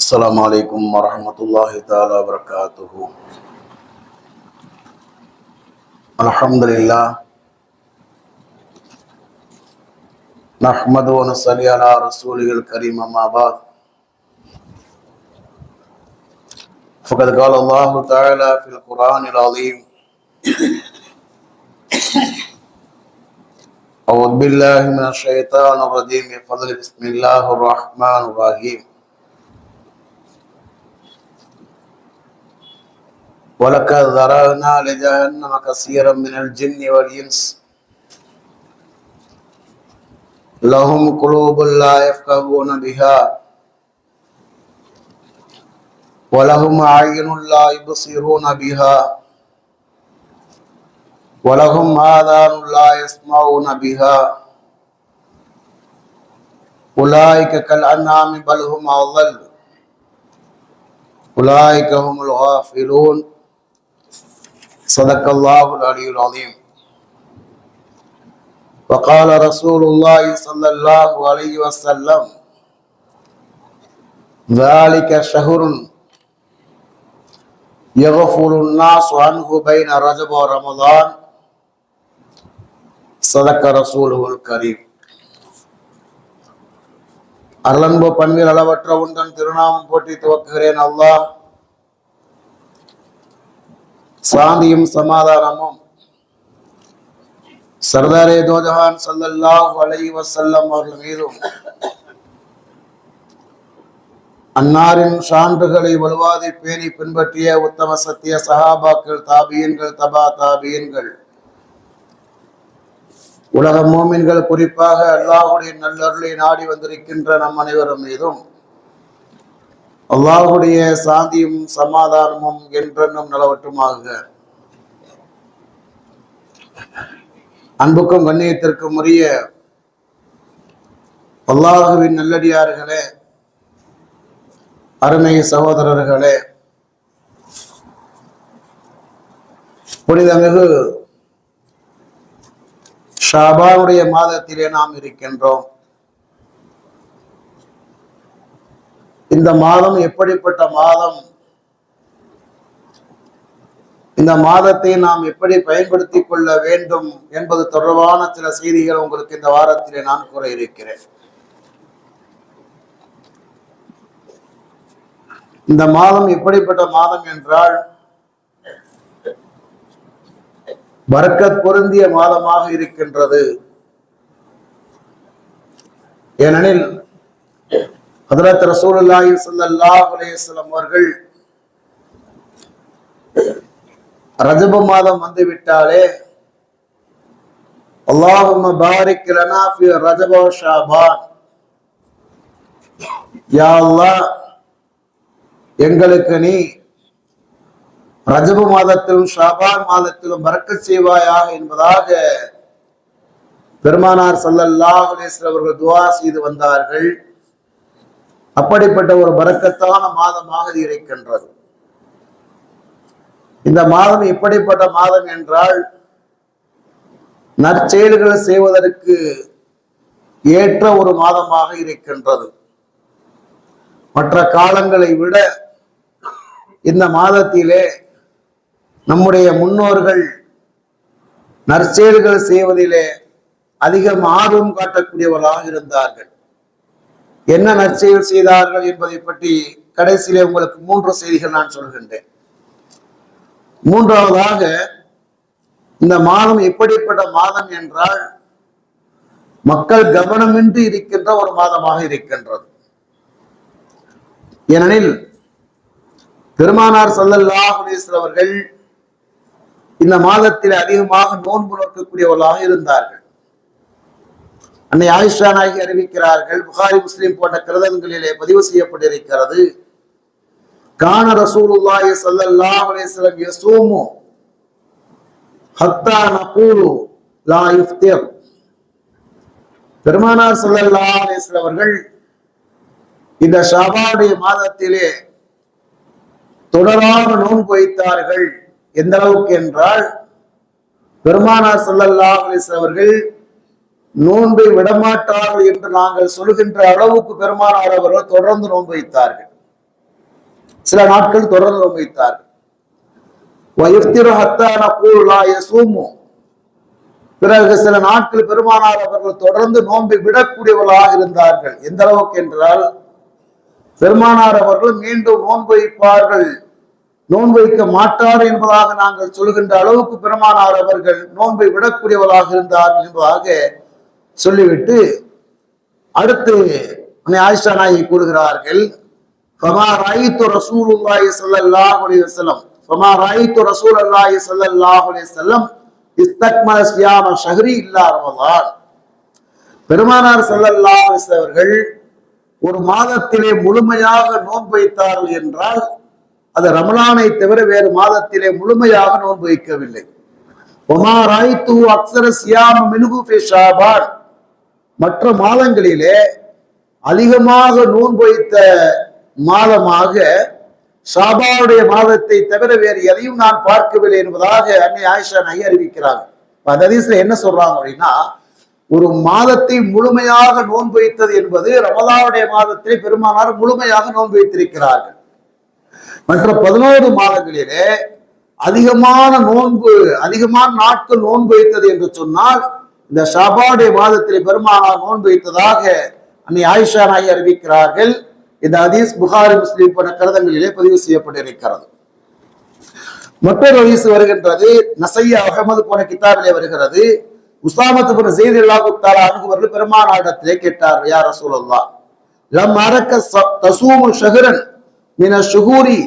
السلام عليكم ورحمة الله تعالى وبركاته. الحمد لله نحمد ونصلي على رسوله الكريم أما بعد فقد قال الله تعالى في القرآن العظيم أعوذ بالله من الشيطان الرجيم بفضل بسم الله الرحمن الرحيم وَلَقَدْ ذَرَأْنَا لِجَهَنَّمَ كَثِيرًا مِنَ الْجِنِّ وَالْإِنسِ لَهُمْ قُلُوبٌ لَا يَفْقَهُونَ بِهَا وَلَهُمْ أَعْيُنٌ لَا يُبْصِرُونَ بِهَا وَلَهُمْ آذَانٌ لَا يَسْمَعُونَ بِهَا أُولَئِكَ كَالْأَنْعَامِ بَلْ هُمْ أَضَلُّ أُولَئِكَ هُمُ الْغَافِلُونَ صدق الله العلي العظيم. وقال رسول الله صلى الله عليه وسلم ذلك شهر يغفل الناس عنه بين رجب ورمضان صدق رسوله الكريم. அருளன்பு பண்பில் அளவற்ற உந்தன் திருநாமம் போற்றி துவக்குகிறேன். அல்லாஹ் சாந்தியும் சமாதானமும் சர்தாரே தோஜஹான் ஸல்லல்லாஹு அலைஹி வஸல்லம் அவர்கள் மீதும், அன்னாரின் சான்றுகளை வலுவாதி பேணி பின்பற்றிய உத்தம சத்திய சஹாபாக்கள், தாபியன்கள், தபா தாபியன்கள், உலக மோமின்கள், குறிப்பாக அல்லாஹுடைய நல்லருளை நாடி வந்திருக்கின்ற நம் அனைவரும் மீதும் அல்லாஹுடைய சாந்தியும் சமாதானமும் என்றென்னும் நிலவட்டுமாக. அன்புக்கும் கண்ணியத்திற்கும் உரிய அல்லாஹுவின் நல்லடியார்களே, அருமை சகோதரர்களே, புனிதமிகு ஷாபானுடைய மாதத்திலே நாம் இருக்கின்றோம். இந்த மாதம் எப்படிப்பட்ட மாதம், இந்த மாதத்தை நாம் எப்படி பயன்படுத்திக் கொள்ள வேண்டும் என்பது தொடர்பான சில செய்திகள் உங்களுக்கு இந்த வாரத்திலே நான் கூற இருக்கிறேன். இந்த மாதம் எப்படிப்பட்ட மாதம் என்றால், பரக்கத் பொருந்திய மாதமாக இருக்கின்றது. ஏனெனில் ஹதரத் ரசூலுல்லாஹி ஸல்லல்லாஹு அலைஹி வஸல்லம் அவர்கள் ரஜப மாதம் வந்துவிட்டாலே அல்லாஹும்ம பாரிக் லனா ஃபி ரஜப வ ஷஅபான், யா அல்லாஹ் எங்களுக்கு நீ ரஜப மாதத்திலும் ஷாபான் மாதத்திலும் பரக்கத் செய்வாயாக என்பதாக பெருமானார் ஸல்லல்லாஹு அலைஹி வஸல்லம் அவர்கள் துஆ செய்து வந்தார்கள். அப்படிப்பட்ட ஒரு பரக்கத்தான மாதமாக இருக்கின்றது. இந்த மாதம் எப்படிப்பட்ட மாதம் என்றால், நற்செயல்கள் செய்வதற்கு ஏற்ற ஒரு மாதமாக இருக்கின்றது. மற்ற காலங்களை விட இந்த மாதத்திலே நம்முடைய முன்னோர்கள் நற்செயல்கள் செய்வதிலே அதிகம் ஆர்வம் காட்டக்கூடியவர்களாக இருந்தார்கள். என்ன நற்செயல் செய்தார்கள் என்பதை பற்றி கடைசியிலே உங்களுக்கு 3 செய்திகள் நான் சொல்கின்றேன். மூன்றாவதாக, இந்த மாதம் எப்படிப்பட்ட மாதம் என்றால், மக்கள் கவனமின்றி இருக்கின்ற ஒரு மாதமாக இருக்கின்றது. ஏனெனில் பெருமானார் ஸல்லல்லாஹு அலைஹி வஸல்லம் அவர்கள் இந்த மாதத்தில் அதிகமாக நோன்பு நோக்கக்கூடியவர்களாக இருந்தார்கள். அன்னை ஆயிஷா நாயகி அறிவிக்கிறார்கள், புகாரி முஸ்லிம் போன்ற கிரந்தங்களிலே பதிவு செய்யப்பட்டிருக்கிறது, கான ரசூலுல்லாஹி ஸல்லல்லாஹு அலைஹி வஸல்லம் யஸூமு ஹத்தா நகூலு லா யுஃப்திர். பெருமானார் ஸல்லல்லாஹு அலைஹி வஸல்லம் அவர்கள் இந்த ஷாபானுடைய மாதத்திலே தொடராக நோன்பு வைத்தார்கள். எந்த அளவுக்கு என்றால், பெருமானார் ஸல்லல்லாஹு அலைஹி வஸல்லம் அவர்கள் நோன்பை விடமாட்டார்கள் என்று நாங்கள் சொல்கின்ற அளவுக்கு பெருமானார் அவர்கள் தொடர்ந்து நோன்பு வைத்தார்கள். சில நாட்கள் தொடர்ந்து நோன்பு வைத்தார்கள். பிறகு சில நாட்கள் பெருமானார் அவர்கள் தொடர்ந்து நோன்பை விடக்கூடியவர்களாக இருந்தார்கள். எந்த அளவுக்கு என்றால் பெருமானார் அவர்கள் மீண்டும் நோன்பு வைப்பார்கள், நோன்பு வைக்க மாட்டார் என்பதாக நாங்கள் சொல்கின்ற அளவுக்கு பெருமானார் அவர்கள் நோன்பை விடக்கூடியவர்களாக இருந்தார்கள் என்பதாக சொல்லிவிட்டு அடுத்து ஆயிஷா நாயகி கூறுகிறார்கள், ஃபமா ராயித்து ரசூலுல்லாஹி ஸல்லல்லாஹு அலைஹி வஸல்லம் ஃபமா ராயித்து ரசூலுல்லாஹி ஸல்லல்லாஹு அலைஹி வஸல்லம் இஸ்தக்மல சியாம ஷஹ்ரி இல்லா ரமலான். பெருமானார் ஸல்லல்லாஹு அலைஹி வஸல்லம் அவர்கள் ஒரு மாதத்திலே முழுமையாக நோன்பு வைத்தார்கள் என்றால் அது ரமலானை தவிர வேறு மாதத்திலே முழுமையாக நோன்பு வைக்கவில்லை. ஒமா ராயித்து அக்ஸர சியாம மின்ஹு ஃபி ஷாபான், மற்ற மாதங்களிலே அதிகமாக நோன்பு வைத்த மாதமாக ஷாபானுடைய மாதத்தை தவிர வேறு எதையும் நான் பார்க்கவில்லை என்பதாக அன்னை ஆயிஷா நாயகி அறிவிக்கிறாங்க. அந்த ஹதீஸ்ல என்ன சொல்றாங்க அப்படின்னா, ஒரு மாதத்தை முழுமையாக நோன்பு வைத்தது என்பது ரமலானுடைய மாதத்திலே பெருமானார் முழுமையாக நோன்பு வைத்திருக்கிறார்கள். மற்ற 11 மாதங்களிலே அதிகமான நாட்கள் நோன்பு வைத்தது என்று சொன்னால் இந்த ஷாபானுடைய மாதத்திலே பெருமானார் நோன்பு வைத்ததாக அன்னை ஆயிஷா நாயகி அறிவிக்கிறார்கள். இந்த ஹதீஸ் புகாரி முஸ்லிம் போன்ற கருதங்களிலே பதிவு செய்யப்பட்டிருக்கிறது. மற்றொரு ஹதீஸ் வருகின்றது, நசையா அஹமது போன கிதாபிலே வருகிறது. உஸாமத் இப்னு ஸைத் ரலியல்லாஹு தஆலா அன்ஹு அவர்கள் பெருமானாரிடத்திலே கேட்டார், யா ரசூலல்லாஹ் லம் அரக தஸூமு ஷஹ்ரன் மின ஷுஹூரி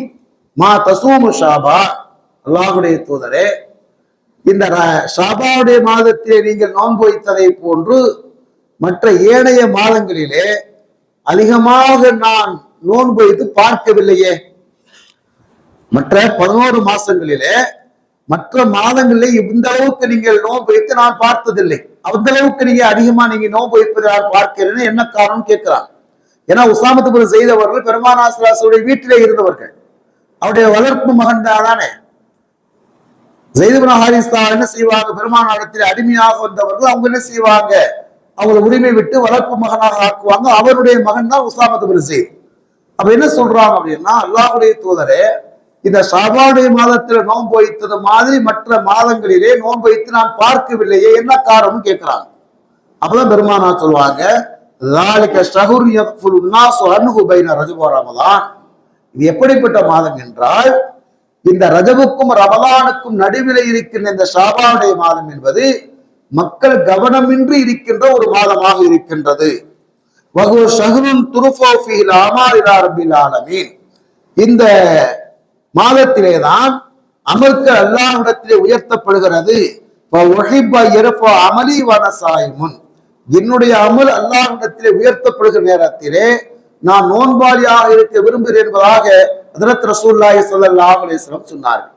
மா தஸூமு ஷாபா. அல்லாஹ்வுடைய தூதரே, இந்த ஷாபாவுடைய மாதத்திலே நீங்கள் நோன்பு வைத்ததை போன்று மற்ற ஏனைய மாதங்களிலே அதிகமாக நான் நோன்பு வைத்து பார்க்கவில்லையே. மற்ற 11 மாசங்களிலே மற்ற மாதங்களிலே இந்த அளவுக்கு நீங்கள் நோன்பு வைத்து நான் பார்த்ததில்லை. அந்த அளவுக்கு நீங்க அதிகமா நீங்க நோன்பு வைப்பதை நான் பார்க்கிறேன்னு என்ன காரணம் கேட்கிறாங்க. ஏன்னா உஸாமத் இப்னு ஸைத் அவர்கள் பெருமானார் ஸல்லல்லாஹு அலைஹி வஸல்லம் வீட்டிலே இருந்தவர்கள், அவருடைய வளர்ப்பு மகன் தானே. ஸைத் இப்னு ஹாரிஸா என்ன செய்வாங்க, பெருமானாரிடத்தில் அடிமையாக வந்தவர்கள் அவங்க என்ன செய்வாங்க, அவங்களை உரிமை விட்டு வளர்ப்பு மகனாக ஆக்குவாங்க. அவருடைய மகன் தான் உஸாமத் இப்னு ஸைத். அப்ப என்ன சொல்றாங்க அப்படின்னா, அல்லாஹ்வுடைய தூதரே, இந்த ஷாபானுடைய மாதத்துல நோன்பு வைத்தது மாதிரி மற்ற மாதங்களிலே நோன்பு வைத்து நான் பார்க்கவில்லையே, என்ன காரணம் கேட்கிறாங்க. அப்பதான் பெருமானார் சொல்லுவாங்க, இது எப்படிப்பட்ட மாதம் என்றால் இந்த ரஜபுக்கும் ரமலானுக்கும் நடுவில் இருக்கின்ற இந்த ஷாபானுடைய மாதம் என்பது மக்கள் கவனமின்றி இருக்கின்ற ஒரு மாதமாக இருக்கின்றது. இந்த மாதத்திலேதான் அமல்கள் அல்லாஹ்விடத்திலே உயர்த்தப்படுகிறது. என்னுடைய அமல் அல்லாஹ்விடத்திலே உயர்த்தப்படுகிற நேரத்திலே நான் நோன்பாளியாக இருக்க விரும்புகிறேன் என்பதாக ஹஜ்ரத் ரசூலுல்லாஹி ஸல்லல்லாஹு அலைஹி வஸல்லம் சொன்னார்கள்.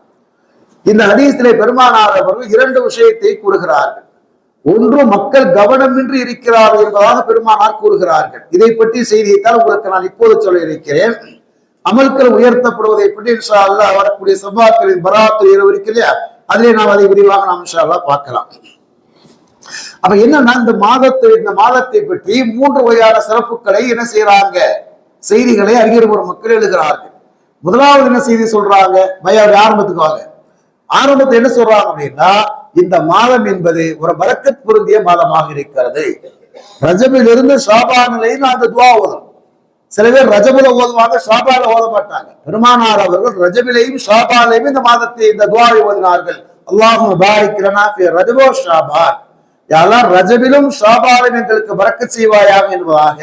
இந்த ஹதீஸிலே பெருமானார் அவர்கள் 2 விஷயத்தை கூறுகிறார்கள். ஒன்று, மக்கள் கவனமின்றி இருக்கிறார்கள் என்பதாக பெருமானார் கூறுகிறார்கள். இதை பற்றி செய்தியைத்தான் உங்களுக்கு நான் இப்போது சொல்ல இருக்கிறேன். அமல்கள் உயர்த்தப்படுவதை பற்றி இன்ஷா அல்லாஹ் வரக்கூடிய சபாக்களின் பராத்து இரவு இருக்கு இல்லையா, அதிலே நாம் அதை விரிவாக நாம் இன்ஷா அல்லாஹ் பார்க்கலாம். அப்ப என்னன்னா, இந்த மாதத்தை பற்றி 3 வகையான சிறப்புகளை என்ன செய்யறாங்க, செய்திகளை அறிஞர் ஒரு மக்கள் எழுதுகிறார்கள். முதலாவது என்ன செய்தி சொல்றாங்க, ஆரம்பத்துக்கு வாங்க. ஆரம்பத்தை என்ன சொல்றாங்க அப்படின்னா, இந்த மாதம் என்பது ஒரு பரக்கத் பொருந்திய மாதமாக இருக்கிறது. ரஜபிலிருந்து ஷாபான் நிலையில் அந்த துவா ஓதும். சில பேர் ரஜபுல ஓதுவாங்க, ஷாபால ஓத மாட்டாங்க. பெருமானார் அவர்கள் ரஜபிலையும் ஷாபாலையும் இந்த மாதத்தை இந்த துவாவை ஓதினார்கள். அல்லாஹும்ம பாரிக் லனா ஃபீ ரஜப வ ஷாபான், யா அல்லாஹ் ரஜபிலும் ஷாபாலும் எங்களுக்கு பரக்கத் செய்வாயாக என்பதாக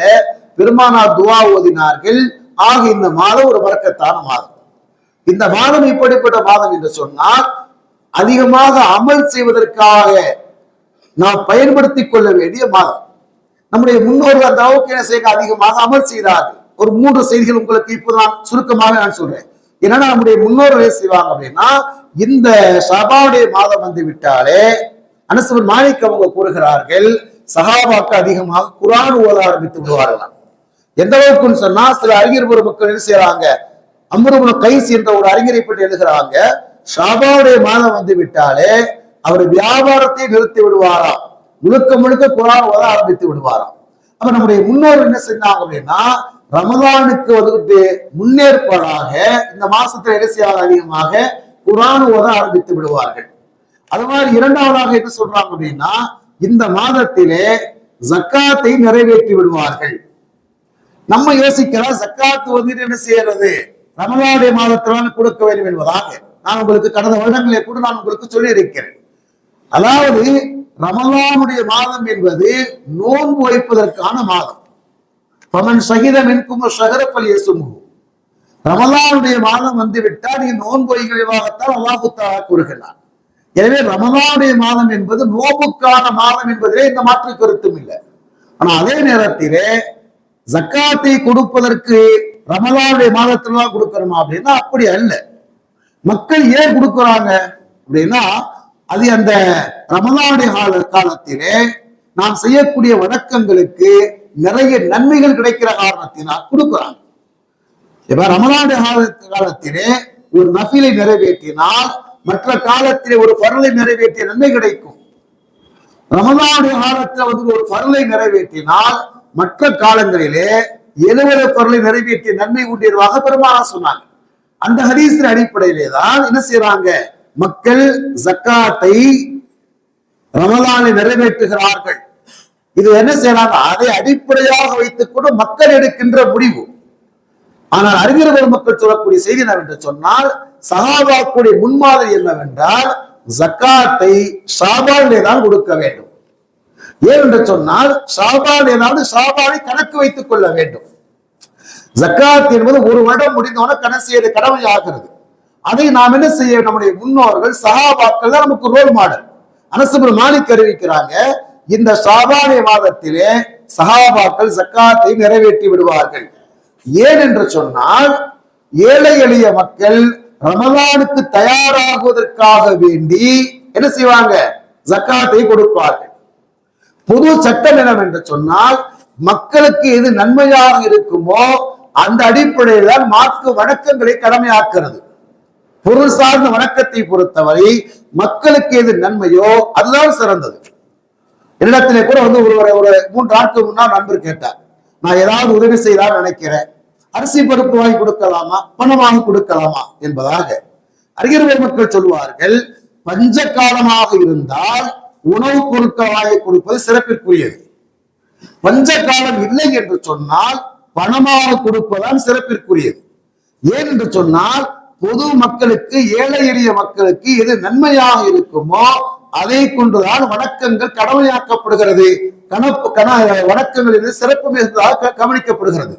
பெருமானார் துவா ஓதினார்கள். ஆக இந்த மாதம் ஒரு பரக்கத்தான மாதம். இந்த மாதம் இப்படிப்பட்ட மாதம் என்று சொன்னால் அதிகமாக அமல் செய்வதற்காக நாம் பயன்படுத்திக் கொள்ள வேண்டிய மாதம். நம்முடைய முன்னோர்கள் அந்த அளவுக்கு என்ன செய்ய அதிகமாக அமல் செய்தார்கள். ஒரு 3 செய்திகள் உங்களுக்கு இப்போது நான் சுருக்கமாக நான் சொல்றேன். என்னன்னா, நம்முடைய முன்னோர்கள் என்ன செய்வாங்க அப்படின்னா, இந்த ஷாபானுடைய மாதம் வந்து விட்டாலே அனஸ் பின் மாலிக் அவங்க கூறுகிறார்கள், சஹாபாக்கள் அதிகமாக குர்ஆன் ஓத ஆரம்பித்து விடுவார்களாம். எந்த அளவுக்குன்னு சொன்னா, சில அறிஞர் மக்கள் என்ன செய்யறாங்க, அம்ர் இப்னு கைஸ் என்ற ஒரு அறிஞரை பற்றி எழுதுகிறாங்க, ஷாபானுடைய மாதம் வந்து விட்டாலே அவர் வியாபாரத்தை நிறுத்தி முழுக்க குர்ஆன் ஓத ஆரம்பித்து விடுவாராம். அப்ப நம்முடைய முன்னோர் என்ன செஞ்சாங்க அப்படின்னா, ரமலானுக்கு வந்துட்டு முன்னேற்பாடாக இந்த மாசத்துல இடைசியாக அதிகமாக குர்ஆன் ஓத ஆரம்பித்து விடுவார்கள். அது மாதிரி இரண்டாவதாக என்ன சொல்றாங்க அப்படின்னா, இந்த மாதத்திலே ஜக்காத்தை நிறைவேற்றி விடுவார்கள். நம்ம யோசிக்கலாம், ஜக்காத்து வந்துட்டு என்ன செய்யறது, ரமலானுடைய மாதத்திலான கொடுக்க வேண்டும் என்பதாக நான் உங்களுக்கு கடந்த வருடங்களே கூட நான் உங்களுக்கு சொல்லி இருக்கிறேன். அதாவது ரமலானுடைய மாதம் என்பது நோன்பு வைப்பதற்கான மாதம். பமன் சகிதம் என்கும் ஷஹரப்பல் யசுமு, ரமலானுடைய மாதம் வந்து விட்டால் நீ நோன்பு வைக்கிறவாகத்தான் அல்லாஹ் தஆலா கூறுகிறார். எனவே ரமலானுடைய மாதம் என்பது நோன்புக்கான மாதம் என்பதிலே இந்த மாற்று கருத்தும் இல்லை. ஆனா அதே நேரத்திலே ஜக்காத்தை கொடுப்பதற்கு ரமலானுடைய மாதத்துல தான் கொடுக்கணுமா அப்படின்னா அப்படி அல்ல. மக்கள் ஏன் கொடுக்குறாங்க அப்படின்னா, அது அந்த ரமலானுடைய காலத்திலே நாம் செய்யக்கூடிய வணக்கங்களுக்கு நிறைய நன்மைகள் கிடைக்கிற காரணத்தினால் கொடுக்குறாங்க. இப்ப ரமலானுடைய காலத்திலே ஒரு நஃபிலை நிறைவேற்றினால் மற்ற காலத்திலே ஒரு ஃபர்லை நிறைவேற்றிய நன்மை கிடைக்கும். ரமலானுடைய காலத்தில் வந்து ஒரு ஃபர்லை நிறைவேற்றினால் மற்ற காலங்களிலே 70 ஃபர்லை நிறைவேற்றிய நன்மை உண்டியதாக பெருமானார் சொன்னாங்க. அந்த ஹதீஸின் அடிப்படையிலே தான் என்ன செய்யறாங்க, மக்கள் ஜக்காத்தை ரமலானை நிறைவேற்றுகிறார்கள். இது என்ன செய்யறாங்க, அதை அடிப்படையாக வைத்துக் கொண்டு மக்கள் எடுக்கின்ற முடிவு. ஆனால் அறிஞர் பெருமக்கள் சொல்லக்கூடிய செய்தி என்னவென்று சொன்னால், சஹாபாக்குடைய முன்மாதிரி என்னவென்றால் ஜக்காத்தை ஷாபானிலே தான் கொடுக்க வேண்டும். ஏன் என்று சொன்னால் ஷாபான் ஏதாவது ஷாபானை கணக்கு வைத்துக் கொள்ள வேண்டும். ஜக்காத் என்பது ஒரு வருடம் முடிந்தோன கணக்கு செய்யறது கடமையாகிறது. அதை நாம் என்ன செய்ய, நம்முடைய முன்னோர்கள் சஹாபாக்கள் தான் நமக்கு ரோல் மாடல். அனஸ் இப்னு மாலிக் அறிவிக்கிறாங்க, இந்த ஷாபானிய மாதத்திலே சஹாபாக்கள் ஜக்காத்தை நிறைவேற்றி விடுவார்கள். ஏன் என்று சொன்னால் ஏழை எளிய மக்கள் ரமலானுக்கு தயாராகுவதற்காக வேண்டி என்ன செய்வாங்க, ஜக்காத்தை கொடுப்பார்கள். பொது சட்டம் என்னவென்று சொன்னால், மக்களுக்கு எது நன்மையாக இருக்குமோ அந்த அடிப்படையில் தான் மார்க்க வணக்கங்களை கடமையாக்குறது. பொருள் சார்ந்த வணக்கத்தை பொறுத்தவரை மக்களுக்கு எது நன்மையோ அதுதான் சிறந்தது. என்னிடத்திலே கூட வந்து ஒரு 3 நாட்களுக்கு முன்னால் நண்பர் கேட்டார், நான் ஏதாவது உதவி செய்யலாம் நினைக்கிறேன், அரிசி பருப்பு வாங்கி கொடுக்கலாமா, பணமாக கொடுக்கலாமா என்பதாக. அறிஞர் பெருமக்கள் சொல்வார்கள், பஞ்ச காலமாக இருந்தால் உணவுப் பொருட்கள் வாங்கி கொடுப்பது சிறப்பிற்குரியது. பஞ்ச காலம் இல்லை என்று சொன்னால் பணமாக கொடுப்பதுதான் சிறப்பிற்குரியது. ஏன் என்று சொன்னால் பொது மக்களுக்கு, ஏழை எளிய மக்களுக்கு எது நன்மையாக இருக்குமோ அதை கொண்டுதான் வணக்கங்கள் கடமையாக்கப்படுகிறது. வணக்கங்கள் சிறப்பு மிகுந்ததாக கவனிக்கப்படுகிறது.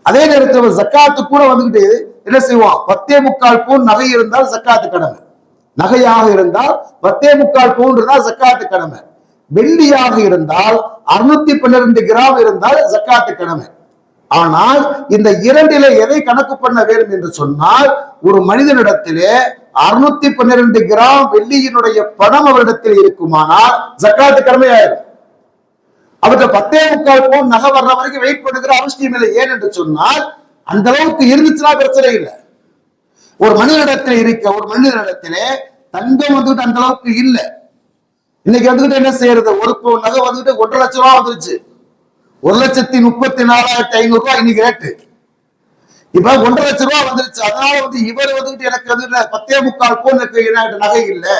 அதே நேரத்தில் ஜக்காத்து கூட வந்துகிட்டு என்ன செய்வோம், 10.25 பவுன் நகை இருந்தால் ஜக்காத்து கடமை. நகையாக இருந்தால் 10.25 பவுன் இருந்தால் ஜக்காத்து கடமை. வெள்ளியாக இருந்தால் 612 கிராம் இருந்தால் ஜக்காத்து கடமை. ஆனால் இந்த இரண்டிலே எதை கணக்கு பண்ண வேண்டும் என்று சொன்னால், ஒரு மனிதனிடத்திலே 612 கிராம் வெள்ளியினுடைய பணம் அவரிடத்தில் இருக்குமானால் ஜக்காத்து கடமையாயிரும். அவருக்கு 10.25 பவுன் நகை வர்ற வரைக்கும் வெயிட் பண்ணுகிற அவசியம் இல்லை. ஏன் என்று சொன்னால் அந்த அளவுக்கு இருந்துச்சுன்னா பிரச்சனை இல்லை. ஒரு மனிதனிடத்திலே தங்கம் வந்துட்டு அந்த அளவுக்கு இல்லை. இன்னைக்கு வந்துகிட்டு என்ன செய்யறது, ஒரு பவுன் நகை வந்துட்டு 1.5 லட்சம் ரூபாய் வந்துருச்சு. 1,34,500 ரூபாய் இன்னைக்கு ரேட்டு. இப்ப 1.5 லட்சம் ரூபாய் வந்துருச்சு. அதனால வந்து இவர் வந்துட்டு எனக்கு வந்து 10.25 பவுன் நகை இல்லை,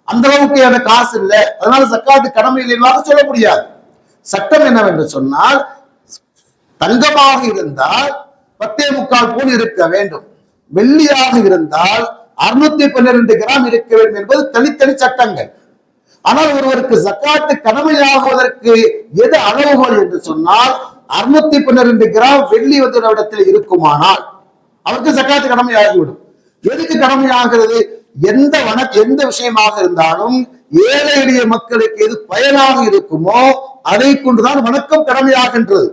அந்த அளவுக்கு எனக்கு காசு இல்லை, அதனால ஜக்காத்து கடமை இல்லைன்னு சொல்ல முடியாது. சட்டம் என்னவென்று சொன்னால், தங்கமாக இருந்தால் 10.25 பவுன் இருக்க வேண்டும், வெள்ளியாக இருந்தால் 612 கிராம் இருக்க வேண்டும் என்பது தனித்தனி சட்டங்கள். ஆனால் ஒருவருக்கு ஜக்காத்து கடமையாகுவதற்கு எது அளவுகோல் என்று சொன்னால், 612 கிராம் வெள்ளி வந்து இடத்தில் இருக்குமானால் அவருக்கு ஜக்காத்து கடமையாகிவிடும். எதுக்கு கடமையாகிறது, எந்த விஷயமாக இருந்தாலும் ஏழை எளிய மக்களுக்கு எது பயனாக இருக்குமோ அதை கொண்டுதான் வணக்கம் கடமையாகின்றது.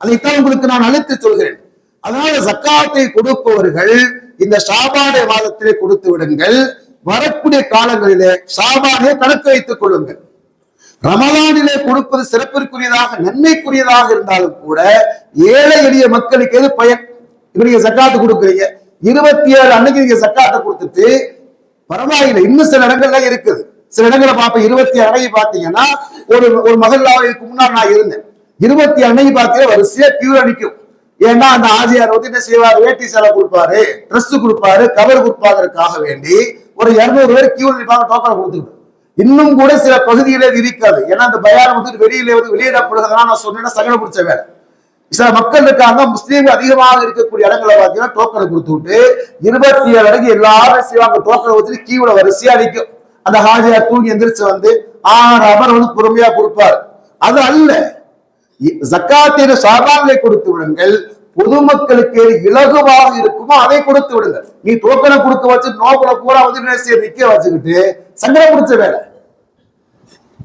அதைத்தான் உங்களுக்கு நான் அழைத்து சொல்கிறேன். அதனால ஜக்காத்தை கொடுப்பவர்கள் இந்த ஷாபானிய மாதத்திலே கொடுத்து விடுங்கள். வரக்கூடிய காலங்களிலே ஷாபானை கணக்கு வைத்துக் கொள்ளுங்கள். ரமலானிலே கொடுப்பது சிறப்பிற்குரியதாக நன்மைக்குரியதாக இருந்தாலும் கூட ஏழை எளிய மக்களுக்கு எது பயன். இப்ப நீங்க ஜக்காத்து கொடுக்குறீங்க, 27 அன்னைக்கு நீங்க ஜக்காத்தை கொடுத்துட்டு பரவாயில்லை. இன்னும் சில இடங்கள்ல இருக்குது, சில இடங்களை பார்ப்பேன். 27 அன்னைக்கு பாத்தீங்கன்னா ஒரு மகல்லாவுக்கு முன்னாடி நான் இருந்தேன். 27 அன்னைக்கு பார்த்தீங்கன்னா வரிசையா கியூ நிற்கும். ஏன்னா அந்த ஆஜியார் வந்து என்ன செய்வார், வேட்டி சேலை கொடுப்பாரு, ட்ரெஸ் கொடுப்பாரு, கவர் கொடுப்பாதற்காக வேண்டி ஒரு 200 பேர் கியூல நிற்பாங்க, டோக்கனை கொடுத்துக்கிட்டு. இன்னும் கூட சில பகுதிகளே இருக்காது. ஏன்னா அந்த பயானம் வந்து வெளியில வந்து வெளியிடப்படுகிறதா நான் சொன்னேன்னா சகல பிடிச்ச வேலை. சில மக்கள் இருக்காங்க, முஸ்லீம்கள் அதிகமாக இருக்கக்கூடிய இடங்களை பார்த்தீங்கன்னா டோக்கனை கொடுத்து விட்டு 27 வரைக்கும் எல்லாரும் செய்வாங்க, டோக்கனை வச்சுட்டு கியூல வரிசையா நிற்கும். அந்த ஹாஜியார் தூங்கி எந்திரிச்சு வந்து 6 அவர் வந்து பொறுமையா கொடுப்பார். அது அல்ல, ஜக்காத்தின் சாதாரணை கொடுத்து விடுங்கள், பொதுமக்களுக்கு இலகுவாக இருக்குமோ அதை கொடுத்து விடுங்கள். நீ டோக்கனை கொடுக்க வச்சு நோக்கல பூரா வந்து நிக்க வச்சுக்கிட்டு சங்கடம் பிடிச்ச வேலை.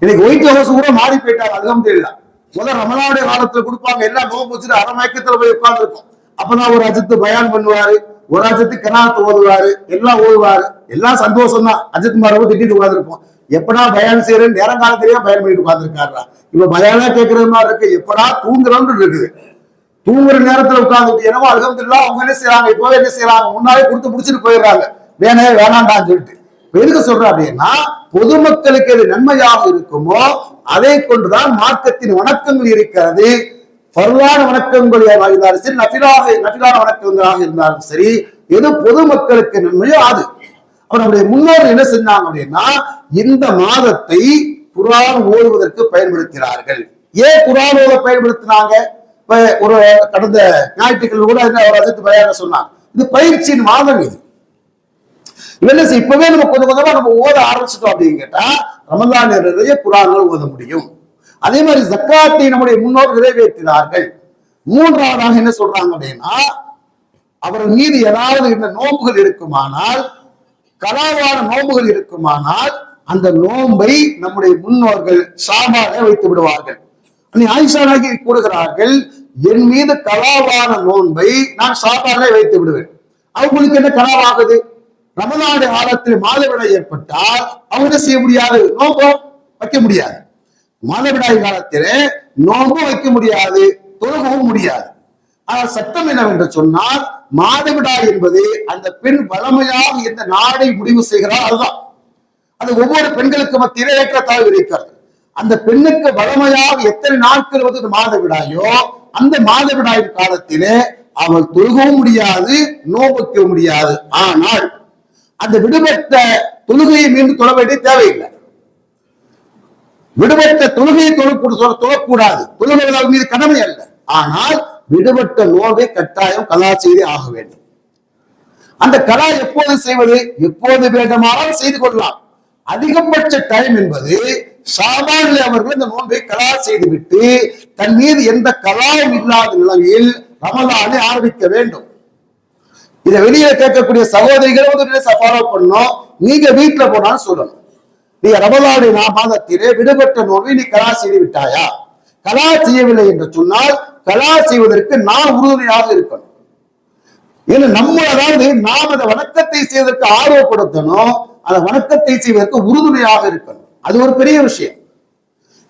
இன்னைக்கு ஒயிட் ஹவுஸ் கூட மாறி போயிட்டாங்க, அல்ஹம்துலில்லாஹ். முதல் ரமலானுடைய காலத்துல கொடுப்பாங்க, எல்லாம் நோம்பு வச்சுட்டு அரை மயக்கத்துல போய் உட்கார்ந்து இருக்கும். அப்பதான் ஒரு அஜித்து பயான் பண்ணுவாரு, ஒரு அஜித்து கனாத்து ஓதுவாரு, எல்லாம் ஓதுவாரு, எல்லாம் சந்தோஷம் தான். அஜித் மாரவ திட்டிட்டு உட்கார்ந்துருப்போம், எப்படா பயான் செய்யறேன்னு நேரம் காலத்திலேயே பயன் பண்ணிட்டு உட்கார்ந்துருக்காரா. இப்ப பயானா கேட்கறது மாதிரி இருக்கு, எப்படா தூங்குறோம்னு இருக்குது. தூங்குற நேரத்துல உட்கார்ந்துட்டு என்னவோ அல்ஹம்துலில்லாஹ் அவங்க என்ன செய்யறாங்க, இப்பவே என்ன செய்யறாங்க, முன்னாலே கொடுத்து முடிச்சுட்டு போயிடுறாங்க, வேணாண்டான்னு சொல்லிட்டு. எதுக்கு சொல்றேன் அப்படின்னா, பொதுமக்களுக்கு எது நன்மையாக இருக்குமோ அதை கொண்டுதான் மார்க்கத்தின் வணக்கங்கள் இருக்கிறது. பரவான வணக்கங்களாக இருந்தாலும் சரி, நஃபிலான வணக்கங்களாக இருந்தாலும் சரி, எது பொதுமக்களுக்கு நன்மையோ அது. அப்ப நம்முடைய முன்னோர்கள் என்ன செஞ்சாங்க அப்படின்னா, இந்த மாதத்தை குர்ஆன் ஓதுவதற்கு பயன்படுத்தினார்கள். ஏன் குர்ஆன் ஓத பயன்படுத்தினாங்க? ஒரு கடந்த ஞாயிற்றுக்கிழமை கூட ஒரு அஜித் பயானா சொன்னாங்க, இது பயிற்சியின் மாதம். இது இப்பவே நம்ம கொஞ்சம் கொஞ்சமா நம்ம ஓத ஆரம்பிச்சிட்டோம் அப்படின்னு கேட்டா ரமலான் நிறைய குர்ஆன்கள் ஓத முடியும். அதே மாதிரி ஜக்காத்தை நம்முடைய முன்னோர்கள் நிறைவேற்றினார்கள். மூன்றாவதாக என்ன சொல்றாங்க அப்படின்னா, அவர்கள் மீது ஏதாவது இந்த நோன்புகள் இருக்குமானால், கலாவான நோன்புகள் இருக்குமானால், அந்த நோன்பை நம்முடைய முன்னோர்கள் ஷாபானை வைத்து விடுவார்கள். ஆயிஷா நாயகி கூறுகிறார்கள், என் மீது கலாவான நோன்பை நான் ஷாபானை வைத்து விடுவேன். அவங்களுக்கு என்ன கலாவாகுது? ரமலானுடைய காலத்தில் மாதவிடாய் ஏற்பட்டால் அவங்க என்ன செய்ய முடியாது, நோன்பும் வைக்க முடியாது. மாதவிடாய் காலத்திலே நோன்பும் வைக்க முடியாது, தொழுகவும் முடியாது. ஆனால் சட்டம் என்னவென்று சொன்னால், மாதவிடாய் என்பது அந்த பெண் வளமையாக எந்த நாடை முடிவு செய்கிறார் அதுதான். அது ஒவ்வொரு பெண்களுக்கு மத்தியிலே ஏற்றத்தாழ்வு இருக்கிறது. அந்த பெண்ணுக்கு வளமையாக எத்தனை நாட்கள் வந்து மாதவிடாயோ அந்த மாதவிடாய் காலத்திலே அவள் தொழுகவும் முடியாது, நோன்புக்க முடியாது. ஆனால் அந்த விடுபட்ட தொழுகையை மீண்டும் தொழ வேண்டிய தேவையில்லை. விடுபட்ட தொழுகையை தொழக்கூடாது, தொழுகைகள் மீது கடமை அல்ல. ஆனால் விடுபட்ட நோவை கட்டாயம் கலா செய்தே ஆக வேண்டும். அந்த கலா எப்போது செய்வது? எப்போது வேண்டுமானால் செய்து கொள்ளலாம். அதிகபட்ச டைம் என்பது ஷாபானிலே அவர்கள் இந்த நோன்பை கலா செய்துவிட்டு தன் மீது எந்த கலாவும் இல்லாத நிலையில் ரமலானை ஆரம்பிக்க வேண்டும். இதை வெளியே கேட்கக்கூடிய சகோதரிகளை வந்து ஃபாலோ பண்ணணும். நீங்க வீட்டுல போனாலும் சொல்லணும், நீ ரமலானுடைய மாதத்திலே விடுபட்ட நோன்பை நீ கலா செய்து விட்டாயா? கலா செய்யவில்லை என்று சொன்னால் கலா செய்வதற்கு நான் உறுதுணையாக இருக்கணும். ஏன்னா நம்ம அதாவது நாம் அந்த வணக்கத்தை செய்வதற்கு ஆர்வப்படுத்தணும், அந்த வணக்கத்தை செய்வதற்கு உறுதுணையாக இருக்கணும். அது ஒரு பெரிய விஷயம்.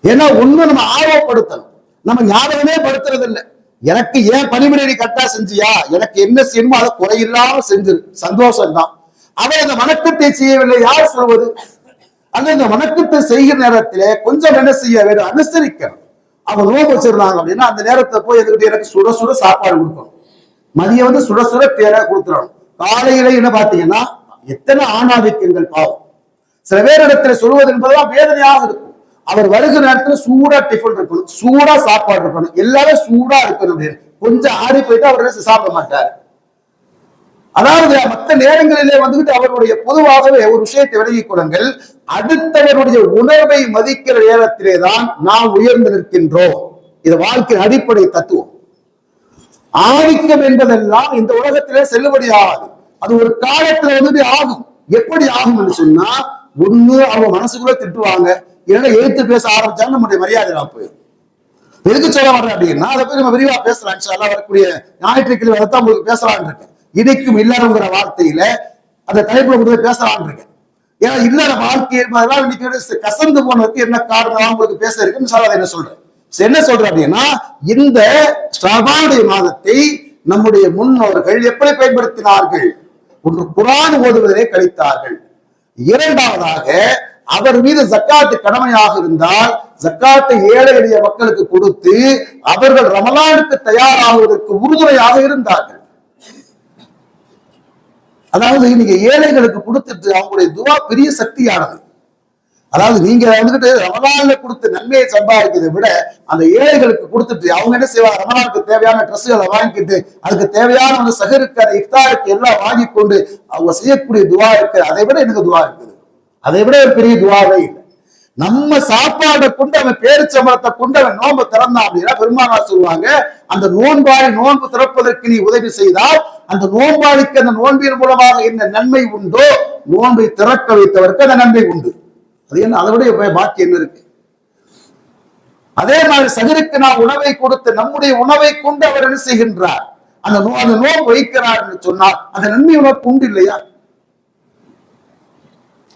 ஏன்னா ஒண்ணு நம்ம ஆர்வப்படுத்தணும், நம்ம ஞாபகமே படுத்துறது இல்லை. எனக்கு ஏன் பணிமுறை நீ கரெக்டா செஞ்சியா, எனக்கு என்ன செய்யணுமோ அதை குறையில்லாம செஞ்சிரு, சந்தோஷம் தான். அவர் அந்த வணக்கத்தை செய்யவில்லை, யார் சொல்வது? அந்த இந்த வணக்கத்தை செய்கிற நேரத்திலே கொஞ்சம் என்ன செய்ய வேண்டும், அனுசரிக்கணும். அவங்க நோன்பு வச்சிருந்தாங்க அப்படின்னா அந்த நேரத்தை போய் எதுக்கிட்ட எனக்கு சுட சுட சாப்பாடு கொடுக்கணும், மதியம் வந்து சுட சுட தேரை கொடுத்துடணும். காலையில என்ன பாத்தீங்கன்னா எத்தனை ஆணாதிக்கங்கள் பாவம். சில பேர் இடத்துல சொல்வது என்பதெல்லாம் வேதனையாக இருக்கும். அவர் வருகிற நேரத்துல சூடா டிஃபன் இருக்கணும், சூடா சாப்பாடு இருக்கணும், எல்லாரும் சூடா இருக்கணும் அப்படின்னு. கொஞ்சம் ஆடி போயிட்டு அவர் சாப்பிட மாட்டார். அதாவது மற்ற நேரங்களிலே வந்துட்டு அவருடைய பொதுவாகவே ஒரு விஷயத்தை விலகிக் கொள்ளுங்கள், அடுத்தவருடைய உணர்வை மதிக்கிற நேரத்திலே தான் நாம் உயர்ந்து நிற்கின்றோம். இது வாழ்க்கையின் அடிப்படை தத்துவம். ஆதிக்கம் என்பதெல்லாம் இந்த உலகத்திலே செல்லுபடியாகாது. அது ஒரு காலத்துல வந்துட்டு ஆகும். எப்படி ஆகும் என்று சொன்னா, ஒண்ணு அவங்க மனசுக்குள்ள திட்டுவாங்க, இல்லைன்னா எழுத்து பேச ஆரம்பிச்சாங்க, நம்முடைய மரியாதை போயிடும். எதுக்கு சொல்ல வர்றேன் அப்படின்னா, அதை போய் நம்ம விரிவா பேசலாம். வரக்கூடிய ஞாயிற்றுக்கிழமை தான் உங்களுக்கு பேசலான் இருக்கேன். இடைக்கும் இல்லறங்கிற வார்த்தையில அந்த தலைப்புல கொடுத்து பேசலான் இருக்கேன். ஏன்னா இல்லற வாழ்க்கை என்பதெல்லாம் இன்னைக்கு கசந்து போனதுக்கு என்ன காரணம் உங்களுக்கு பேச இருக்குன்னு சொல்ல என்ன சொல்றேன். என்ன சொல்றேன் அப்படின்னா, இந்த ஷாபானுடைய மாதத்தை நம்முடைய முன்னோர்கள் எப்படி பயன்படுத்தினார்கள்? ஒன்று குர்ஆன் ஓதுவதை கழித்தார்கள். இரண்டாவதாக அவர் மீது ஜக்காத்து கடமையாக இருந்தால் ஜக்காத்தை ஏழை எளிய மக்களுக்கு கொடுத்து அவர்கள் ரமலானுக்கு தயாராகுவதற்கு உறுதுணையாக இருந்தார்கள். அதாவது நீங்க ஏழைகளுக்கு கொடுத்துட்டு அவங்களுடைய துவா பெரிய சக்தியானது. அதாவது நீங்க வந்துட்டு ரமலான்ல கொடுத்து நன்மையை சம்பாதிக்கிறதை விட அந்த ஏழைகளுக்கு கொடுத்துட்டு அவங்க என்ன செய்வாங்க, ரமலானுக்கு தேவையான ட்ரெஸ்ஸுகளை வாங்கிக்கிட்டு அதுக்கு தேவையான வந்து சகருக்கு அந்த இஃப்தாருக்கு எல்லாம் வாங்கி கொண்டு அவங்க செய்யக்கூடிய துவா இருக்கு. அதை விட எனக்கு துவா இருக்குது, அதை விட ஒரு பெரிய துவாவே இல்லை. நம்ம சாப்பாடை கொண்டு அவன் பேரிச்சம்பளத்தை கொண்டு அவன் நோன்பு திறந்தான் அப்படின்னா பெருமானார் சொல்லுவாங்க, அந்த நோன்பாளி நோன்பு திறப்பதற்கு நீ உதவி செய்தால் அந்த நோன்பாளிக்கு அந்த நோன்பின் மூலமாக என்ன நன்மை உண்டோ நோன்பை திறக்க வைத்தவருக்கு அந்த நன்மை உண்டு. அது என்ன, அதை விட பாக்கி என்ன இருக்கு? அதே மாதிரி சகருக்கு நான் உணவை கொடுத்து நம்முடைய உணவை கொண்டு அவர் என்ன செய்கின்றார், அந்த நோன்பு வைக்கிறார் என்று சொன்னால் அந்த நன்மை உனக்கு உண்டு இல்லையா?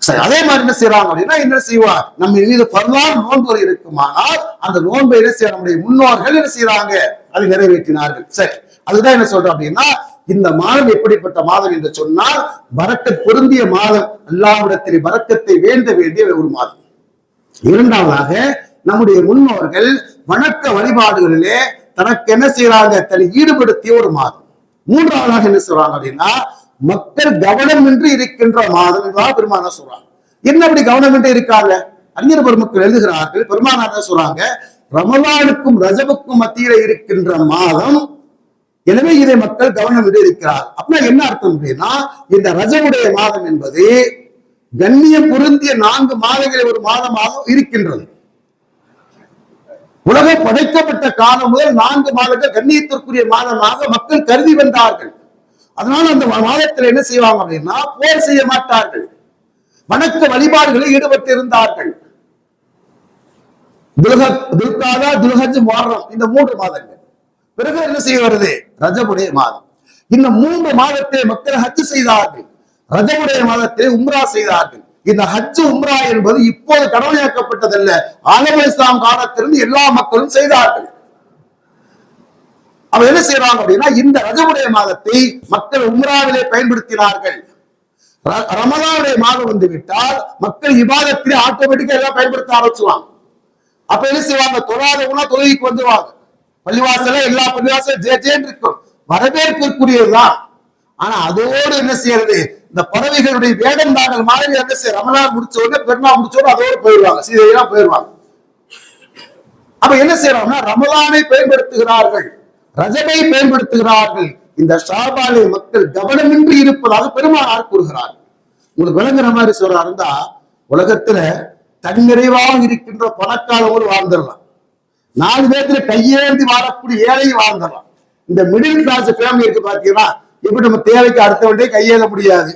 சரி, அதே மாதிரி என்ன செய்யறாங்க அப்படின்னா என்ன செய்வா, நம்ம மீது பரவான நோன்பு இருக்குமானால் அந்த நோன்பை என்ன செய்ய நம்முடைய முன்னோர்கள் என்ன செய்யறாங்க, அதை நிறைவேற்றினார்கள். சரி, அதுதான் என்ன சொல்றோம் அப்படின்னா இந்த மாதம் எப்படிப்பட்ட மாதம் என்று சொன்னால் பரக்கத் பொருந்திய மாதம், அல்லாஹ்விடத்தில் பரக்கத்தை வேண்ட வேண்டிய ஒரு மாதம். இரண்டாவதாக நம்முடைய முன்னோர்கள் வணக்க வழிபாடுகளிலே தனக்கு என்ன செய்யறாங்க, தன்னை ஈடுபடுத்திய ஒரு மாதம். மூன்றாவதாக என்ன சொல்றாங்க அப்படின்னா மக்கள் கவனமின்றி இருக்கின்ற மாதம் என்றால் பெருமானார் சொல்றாங்க. என்ன அப்படி கவனமின்றி இருக்காங்க? அறிஞர் பெருமக்கள் எழுதுகிறார்கள், பெருமானார் சொல்றாங்க ரமலானுக்கும் ரஜபுக்கும் மத்தியில இருக்கின்ற மாதம், எனவே இதை மக்கள் கவனமின்றி இருக்கிறார். அப்படின்னா என்ன அர்த்தம் அப்படின்னா இந்த ரஜபுடைய மாதம் என்பது கண்ணியம் பொருந்திய 4 மாதங்களில் ஒரு மாதமாக இருக்கின்றது. உலகம் படைக்கப்பட்ட காலம் முதல் 4 மாதங்கள் கண்ணியத்திற்குரிய மாதமாக மக்கள் கருதி வந்தார்கள். அதனால அந்த மாதத்தில் என்ன செய்வாங்க அப்படின்னா போர் செய்ய மாட்டார்கள், வணக்க வழிபாடுகளில் ஈடுபட்டு இருந்தார்கள். துல்காதா, துல்ஹஜ், முஹர்ரம் இந்த 3 மாதங்கள். பிறகு என்ன செய்ய வருது, ரஜபுடைய மாதம். இந்த 3 மாதத்தை மக்கள் ஹஜ் செய்தார்கள். ரஜபுடைய மாதத்தை உம்ரா செய்தார்கள். இந்த ஹஜ் உம்ரா என்பது இப்போது கடமையாக்கப்பட்டதல்ல, ஆலம் இஸ்லாம் காலத்திலிருந்து எல்லா மக்களும் செய்தார்கள். அவ என்ன செய்யறாங்க அப்படின்னா இந்த ரஜபுடைய மாதத்தை மக்கள் உம்ராவிலே பயன்படுத்தினார்கள். ரமலானுடைய மாதம் வந்து விட்டால் மக்கள் இபாதத்திலே ஆட்டோமேட்டிக்கா எல்லாம் பயன்படுத்த ஆரம்பிச்சுவாங்க. அப்ப என்ன செய்வாங்க, தொழாதவங்க தொழுகைக்கு வந்துருவாங்க. பள்ளிவாசல எல்லா பள்ளிவாசலும் ஜேன்னு இருக்கும், வரவேற்பிற்குரியதுதான். ஆனா அதோடு என்ன செய்யறது, இந்த பறவைகளுடைய வேடம் நாங்கள் மாதிரி என்ன செய்ய ரமலான் முடிச்ச உடனே பெருநாள் முடிச்ச உடனே அதோடு போயிடுவாங்க, சீதையெல்லாம் போயிடுவாங்க. அப்ப என்ன செய்யறாங்கன்னா ரமலானை பயன்படுத்துகிறார்கள், ரஜபை பயன்படுத்துகிறார்கள். இந்த ஷாபானை மக்கள் கவனமின்றி இருப்பதாக பெருமானார் கூறுகிறார். உங்களுக்கு விளங்குற மாதிரி சொல்றா இருந்தா உலகத்துல தன்னிறைவாக இருக்கின்ற பணக்காரங்களும் வாழ்ந்துடலாம், 4 பேர்த்துல கையேந்தி வாழக்கூடிய ஏழையும் வாழ்ந்துடலாம். இந்த மிடில் கிளாஸ் ஃபேமிலி இருக்கு பாத்தீங்கன்னா எப்படி நம்ம தேவைக்கு அடுத்தவண்டே கையேற முடியாது,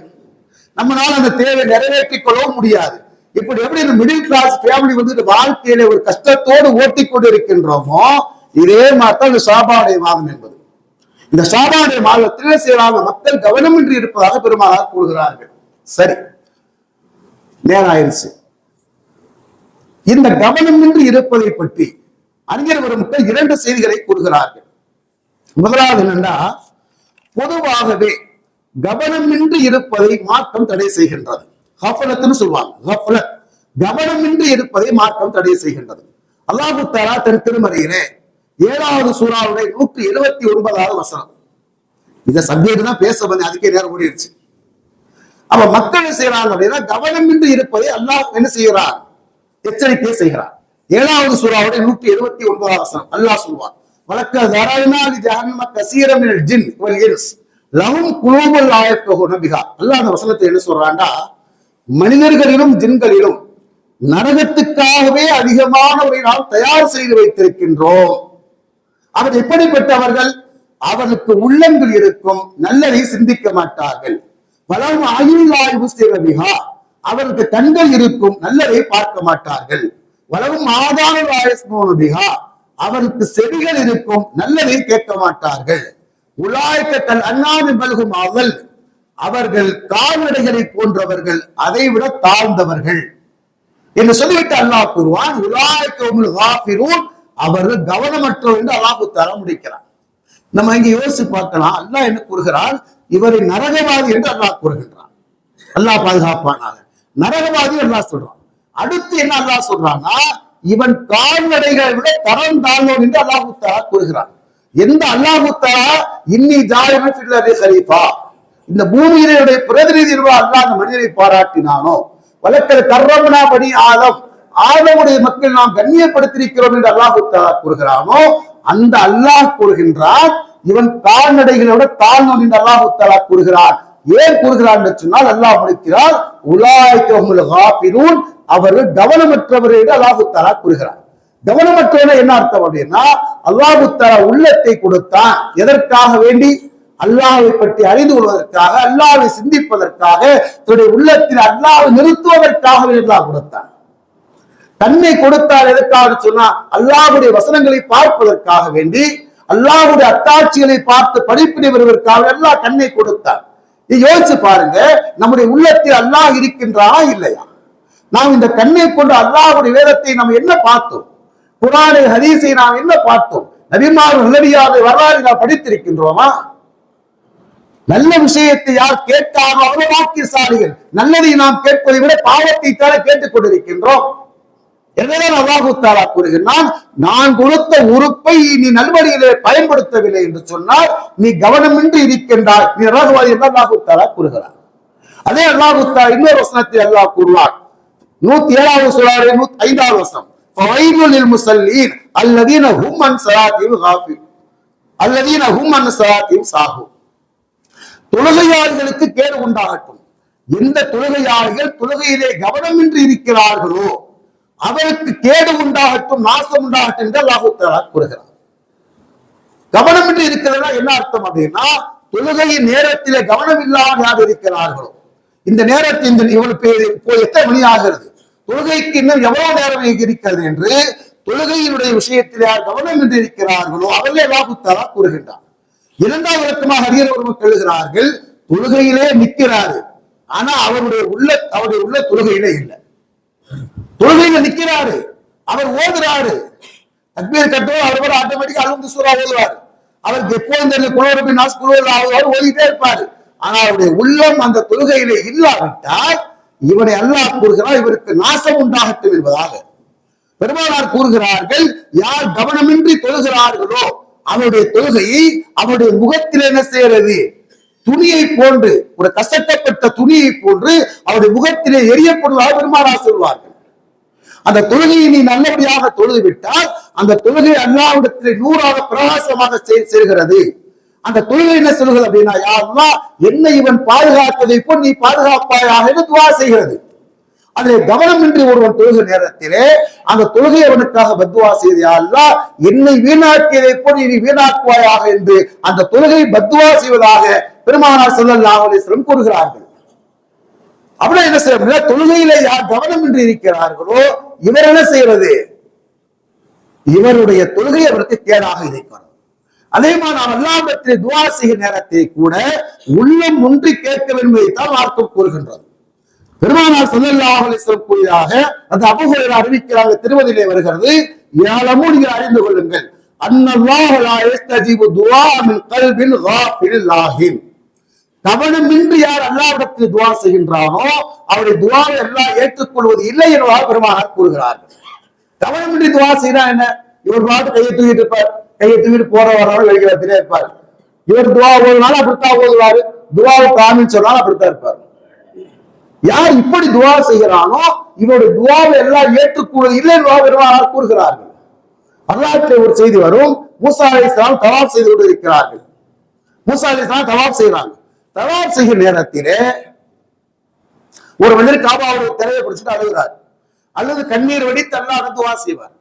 நம்மளால அந்த தேவை நிறைவேற்றிக் கொள்ளவும் முடியாது. இப்படி எப்படி இந்த மிடில் கிளாஸ் ஃபேமிலி வந்து வாழ்க்கையில ஒரு கஷ்டத்தோடு ஓட்டிக்கொண்டு இருக்கின்றோமோ இதே மாதிரி இந்த ஷாபானுடைய மாதம் என்பது. இந்த ஷாபானுடைய மாதத்தில் செய்யறாங்க மக்கள் கவனமின்றி இருப்பதாக பெருமானார் கூறுகிறார்கள். சரி, நேரம் ஆயிடுச்சு. இந்த கவனமின்றி இருப்பதை பற்றி அறிஞர் பெருமக்கள் 2 செய்திகளை கூறுகிறார்கள். முதலாவது என்னன்னா பொதுவாகவே கவனமின்றி இருப்பதை மார்க்கம் தடை செய்கின்றது. கஃபலத்துன்னு சொல்லுவாங்க, கஃபலத், கவனமின்றி இருப்பதை மார்க்கம் தடை செய்கின்றது. அல்லாஹ் தஆலா தன் திருமறையிலே 7வது சூராவுடைய 179வது வசனம், இந்த சப்ஜெக்ட் தான் பேச வந்து அதுக்கே நேரம் ஓடிடுச்சு. அப்ப மக்கள் செய்யறாங்க அப்படின்னா கவனமின்றி இருப்பதை அல்லாஹ் என்ன செய்கிறார், எச்சரிக்கை செய்கிறார். 7வது சூராவுடைய 179வது வசனம் அல்லாஹ் சொல்வார், வலக்க தரனா லி ஜஹன்னம கஸீரம் மினல் ஜின் வல் இன்ஸ் லஹும் குலூபுல் லா யஃகஹூன பிஹா. அல்லாஹ் அந்த வசனத்தை என்ன சொல்றான்டா, மனிதர்களிலும் ஜின்களிலும் நரகத்துக்காகவே அதிகமானவரை நாம் தயார் செய்து வைத்திருக்கின்றோம். அவர் எப்படிப்பட்டவர்கள், அவர்களுக்கு உள்ளங்கள் இருக்கும், நல்லதை சிந்திக்க மாட்டார்கள். வலம் ஆயுள்ளாய்வு செய்வபிகா, அவருக்கு கண்கள் இருக்கும், நல்லதை பார்க்க மாட்டார்கள். வலவும் ஆதாரபிகா, அவருக்கு செவிகள் இருக்கும், நல்லதை கேட்க மாட்டார்கள். உலாய்க்கல் அண்ணாமி பல்கும் அவள், அவர்கள் கால்நடைகளை போன்றவர்கள், அதை விட தாழ்ந்தவர்கள் என்று சொல்லிவிட்டு அல்லாஹ் கூறுவான், உலாய்க்கல் காஃபிரூன், அவர்கள் கவனமற்றோர் என்று அல்லாஹ் தஆலா முடிக்கிறார். நம்ம இங்க யோசிச்சு பார்க்கலாம், அல்லாஹ் என்ன கூறுகிறான், இவரை நரகவாதி என்று அல்லாஹ் கூறுகின்றான். அல்லாஹ் பாதுகாப்பானாக, நரகவாதி அல்லாஹ் சொல்றான். அடுத்து என்ன அல்லாஹ் சொல்றான்னா, இவன் கால்நடைகளை விட தரம் தாழ்ந்தவன் என்று அல்லாஹு தஆலா கூறுகிறான். எந்த அல்லாஹு தஆலா இன்னி ஜாயிலுன் ஃபில் அர்தி கலீஃபா, இந்த பூமியினுடைய பிரதிநிதி அல்லாஹ் அந்த மனிதனை பாராட்டினானோ, வலக்கத் கர்ரம்னா பனி ஆதம், ஆதமுடைய மக்கள் நாம் கண்ணியப்படுத்தியிருக்கிறோம் என்று அல்லாஹு தஆலா கூறுகிறானோ, அந்த அல்லாஹ் கூறுகின்றான் இவன் கால்நடைகளோட தாழ்ந்தவன் என்று அல்லாஹு தஆலா கூறுகிறான். ஏன் கூறுகிறான் என்று சொன்னால் அல்லாஹ் முடிக்கிறார் உலாயிக ஹுமுல் காஃபிரூன், அவர்கள் கவனமற்றவர்கள் என்று அல்லாஹு தஆலா கூறுகிறார். கவனமற்றவர்கள் என்ன அர்த்தம் அப்படின்னா, அல்லாஹு தஆலா உள்ளத்தை கொடுத்தான் எதற்காக வேண்டி? அல்லாஹ்வை பற்றி அறிந்து கொள்வதற்காக, அல்லாஹ்வை சிந்திப்பதற்காக, தன்னுடைய உள்ளத்தில் அல்லாஹ்வை நிறுத்துவதற்காக அல்லாஹ் கொடுத்தான். கண்ணை கொடுத்தால் எதற்காக சொன்னா அல்லாஹ்வுடைய வசனங்களை பார்ப்பதற்காக வேண்டி, அல்லாஹ்வுடைய அத்தாட்சிகளை பார்த்து படிப்பினை வருவதற்காக அல்லாஹ் கண்ணை கொடுத்தார். யோசிச்சு பாருங்க, நம்முடைய உள்ளத்தில் அல்லாஹ் இருக்கின்றானா இல்லையா? நாம் இந்த கண்ணை கொண்டு அல்லாஹ்வுடைய வேதத்தை நாம் என்ன பார்த்தோம்? குர்ஆனை ஹதீஸை நாம் என்ன பார்த்தோம்? நபிமார்கள் நல்லடியாரை வரலாறு நாம் படித்திருக்கின்றோமா? நல்ல விஷயத்தை யார் கேட்டாரோ அவர்கள் வாக்கியசாலிகள். நல்லதை நாம் கேட்பதை விட பாவத்தை தான கேட்டுக் கொண்டிருக்கின்றோம். எனவேதான் அல்லாஹு தஆலா கூறுகிறான், நான் கொடுத்த உறுப்பை நீ நல்வழியிலே பயன்படுத்தவில்லை என்று சொன்னால் நீ கவனமின்றி இருக்கின்றாய், நீ நரகவாதி என்று அல்லாஹு தஆலா கூறுகிறார். அதே அல்லாஹு தஆலா இன்னொரு வசனத்தை அல்லாஹ் கூறுவார், 107வது சூராவிலே 105வது வசனம், ஃபவைலுல் லில் முஸல்லீன் அல்லதீன ஹும் அன் ஸலாத்திஹிம் காஃபிலூன் அல்லதீன ஹும் அன் ஸலாத்திஹிம் சாஹூன். தொழுகையாளிகளுக்கு கேடு உண்டாகட்டும். எந்த தொழுகையாளிகள் தொழுகையிலே கவனமின்றி இருக்கிறார்களோ அவருக்கு கேடு உண்டாகட்டும், நாசம் உண்டாகட்டும் என்று அல்லாஹ் தஆலா கூறுகிறார். கவனமின்றி இருக்கிறதா என்ன அர்த்தம் அப்படின்னா, தொழுகையின் நேரத்திலே கவனம் இல்லாமல் யார் இருக்கிறார்களோ, இந்த நேரத்தில் இவனுக்கு இப்போ எத்தனை மணி ஆகிறது, தொழுகைக்கு இன்னும் எவ்வளவு நேரம் இருக்கிறது என்று தொழுகையினுடைய விஷயத்தில் யார் கவனமின்றி இருக்கிறார்களோ அவர்களே அல்லாஹ் தஆலா கூறுகின்றார். இரண்டாவது விளக்கமாக அறிஞர்கள் எழுதுகிறார்கள், தொழுகையிலே நிற்கிறாரு, ஆனா அவருடைய உள்ள தொழுகையிலே இல்லை. தொழுகையில நிற்கிறாரு, அவர் ஓதுறாரு, தக்பீர் கட்டுவோம், அவர் கூட ஆட்டோமேட்டிக்கா அல்ஹம்து சூரா ஓதுவாரு, அவருக்கு எப்போதும் தெரிஞ்ச குலோரபி நாஸ் குலோர் ஓதிட்டே இருப்பாரு. ஆனா அவருடைய உள்ளம் அந்த தொழுகையிலே இல்லாவிட்டால் இவனை அல்லாஹ் கூறுகிறார் இவருக்கு நாசம் உண்டாகட்டும் என்பதாக. பெருமானார் கூறுகிறார்கள், யார் கவனமின்றி தொழுகிறார்களோ அவருடைய தொழுகையை அவருடைய முகத்தில் என்ன செய்யறது, துணியை போன்று, ஒரு கசட்டப்பட்ட துணியை போன்று அவருடைய முகத்திலே எரியப்படுவதாக பெருமானார் சொல்வார்கள். அந்த தொழுகையை நீ நல்லபடியாக தொழுது விட்டால் அந்த தொழுகை அல்லாஹ்விடத்திலே நூறாக பிரகாசமாக செல்கிறது. அந்த தொழுகை என்ன சொல்கிறது அப்படின்னா, யா அல்லாஹ் என்னை இவன் பாதுகாத்ததை போல் நீ பாதுகாப்பாயாக என்று துஆ செய்கிறது. அதிலே கவனமின்றி ஒருவன் தொழுகை நேரத்திலே அந்த தொழுகை அவனுக்காக பத்துவா செய்து, யா அல்லாஹ் என்னை வீணாக்கியதை போல் நீ வீணாக்குவாயாக என்று அந்த தொழுகை பத்துவா செய்வதாக பெருமானார் ஸல்லல்லாஹு அலைஹி வஸல்லம் கூறுகிறார்கள். அப்படின்னா என்ன செய்ய, தொழுகையில யார் கவனமின்றி இருக்கிறார்களோ இவர் என்ன செய்யறது, இவருடைய தொழுகை அவருக்கு கேடாக இருக்கிறது. அதே மாதிரி நாம் அல்லாஹ்விடத்திலே துஆ செய்கிற நேரத்தை கூட உள்ளம் ஒன்றி கேட்க வேண்டும் என்பதைத்தான் மார்க்கம் கூறுகின்றது. பெருமானார் ஸல்லல்லாஹு அலைஹி வஸல்லம் கூறியதாக அந்த அபூ ஹுரைரா அறிவிக்கிறாங்க, திருமதியிலே வருகிறது, யஅலமு, நீங்கள் அறிந்து கொள்ளுங்கள், அன்னல்லாஹ லா யஸ்தஜீபு துஆ மின் கல்பின் காஃபிலில் லாஹின். கவனமின்றி யார் அல்லாஹ்விடத்தில் துஆ செய்கின்றானோ அவருடைய துஆவை அல்லாஹ் ஏற்றுக்கொள்வது இல்லை என்பதாக பெருமானார் கூறுகிறார்கள். கவனமின்றி துஆ செய்தா என்ன, இவர் பாட்டு கையை தூக்கிட்டு இருப்பார், கையை தூக்கிட்டு போற வரவர்கள் வைக்கிறதுலே இருப்பார். இவர் துஆ ஓதுனாலும் அப்படித்தான் ஓதுவாரு, துஆவுக்கு ஆமீன் சொன்னாலும் அப்படித்தான் இருப்பார். யார் இப்படி துஆ செய்கிறானோ இவருடைய துஆவை எல்லாம் ஏற்றுக்கொள்வது இல்லை என்பதாக பெருமானார் கூறுகிறார்கள். வரலாற்றில் ஒரு செய்தி வரும், மூசா அலைஹிஸ்ஸலாம் தவாப் செய்து கொண்டு இருக்கிறார்கள். மூசா அலைஹிஸ்ஸலாம் தவாப் செய்யறாங்க. தவாப் செய்கிற நேரத்திலே ஒரு மனிதர் காபாவுடைய திரையை பிடிச்சிட்டு அழுகிறார், அல்லது கண்ணீர் வெடித்து அல்லாஹ் துஆ செய்வார்.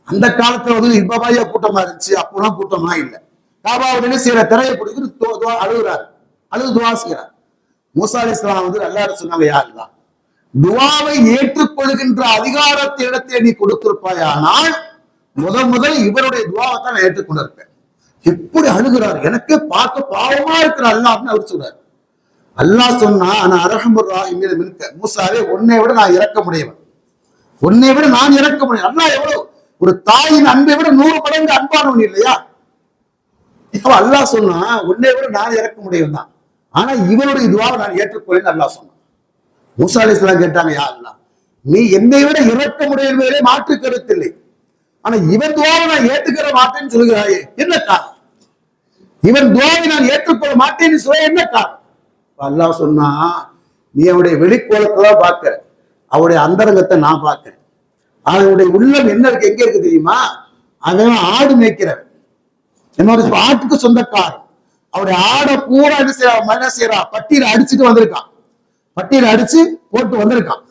அந்த காலத்துல வந்து இப்ப கூட்டமா இருந்துச்சு, அப்பெல்லாம் கூட்டமா இல்லை. காபாவுடைய செய்யற திரையை பிடிச்சிட்டு அழுகிறார், அல்லது துஆ செய்கிறார். மூசா அலைஹிஸ்ஸலாம் வந்து அல்லாஹ் சொன்னாங்க, யா அல்லாஹ் துஆவை ஏற்றுக்கொள்கின்ற அதிகாரத்தை இடத்தை நீ கொடுத்திருப்பாயானால் முதல் இவருடைய துஆவை தான் நான் ஏற்றுக்கொண்டிருப்பேன். எப்படி அழுகிறார், எனக்கு பார்க்க பாவமா இருக்கிற அல்லாஹ்னு அவர் சொல்றாரு. அல்லாஹ் சொன்னா ஆனா அரஹமுர் ராஹிமீன் மின்க, மூசாவே உன்னை விட நான் இறக்க முடியவன், உன்னை விட நான் இறக்க முடியும். அல்லாஹ் எவ்வளவு, ஒரு தாயின் அன்பை விட 100 மடங்கு அன்பானவன் இல்லையா? அல்லாஹ் சொன்னா உன்னை விட நான் இறக்க முடியும் தான், ஆனா இவருடைய துஆவை நான் ஏற்றுக்கொள்ளேன்னு அல்லாஹ் சொன்னான். மூசா அலைஹிஸ்ஸலாம் கேட்டாங்க, யா அல்லாஹ் நீ என்னை விட இரக்கமுடைய என்பதிலே மாற்று கருத்தில்லை. ஆனா இவன் துவாவை நான் ஏற்றுக்கிற மாட்டேன்னு சொல்கிறாயே, என்ன காரணம்? இவன் துவாவை நான் ஏற்றுக்கொள்ள மாட்டேன்னு சொல்ல என்ன காரணம்? அல்லாஹ் சொன்னா, நீ அவருடைய வெளிக்கோலத்தை தான் பார்க்கிற, அவருடைய அந்தரங்கத்தை நான் பார்க்கிறேன். அவனுடைய உள்ளம் என்ன இருக்கு, எங்க இருக்கு தெரியுமா? அவன் ஆடு மேய்க்கிறவன், என்னோட ஆட்டுக்கு சொந்தக்காரன். அவருடைய ஆடை பூரா என்ன செய்யறா, பட்டியல அடிச்சுட்டு வந்திருக்கான், பட்டியல அடிச்சு போட்டு வந்திருக்கான்.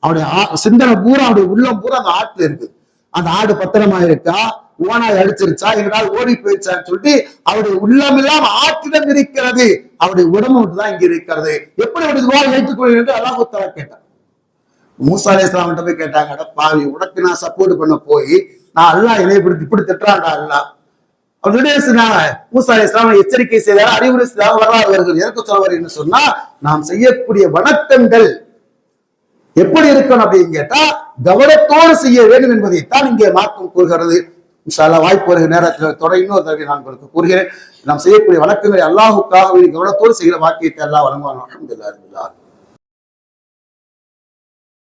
அவருடைய சிந்தனை பூரா, அவருடைய உள்ளம் பூரா அந்த ஆட்டுல இருக்கு. அந்த ஆடு பத்திரமா இருக்கா, ஓனாய் அடிச்சிருச்சா, எங்களால் ஓடி போயிடுச்சான்னு சொல்லிட்டு அவருடைய உள்ளம் இல்லாம ஆட்டிடம் இருக்கிறது, அவருடைய உடம்பு மட்டும்தான் இங்க இருக்கிறது. எப்படி அவருடைய துவாவை ஏற்றுக்கொள்ளும் என்று அல்லாஹ் தஆலா கேட்டான். மூசா அலைஹிஸ்ஸலாம் போய் கேட்டாங்க, பாவி, உனக்கு நான் சப்போர்ட் பண்ண போய் நான் அல்லாஹ் என்னை இப்படி திட்டுறான்டா அல்லாஹ். அவருடைய மூசா அலைஹிஸ்ஸலாம் எச்சரிக்கை செய்தார், அறிவுரை செய்தார், வரலாறு வருகிறது. எதற்கு சொல்ல வரேன்னு சொன்னா, நாம் செய்யக்கூடிய வணக்கங்கள் எப்படி இருக்கணும் அப்படின்னு கேட்டா கவனத்தோடு செய்ய வேண்டும் என்பதைத்தான் இங்கே மார்க்கம் கூறுகிறது. இன்ஷா அல்லாஹ் வாய்ப்பு வருகிற நேரத்தில் தொடர் இன்னொரு தடவை நான் உங்களுக்கு கூறுகிறேன். நாம் செய்யக்கூடிய வணக்கங்களை அல்லாஹுக்காக கவனத்தோடு செய்கிற வாக்கியத்தை அல்லாஹ் வழங்குவான். அல்ஹம்துலில்லாஹ்.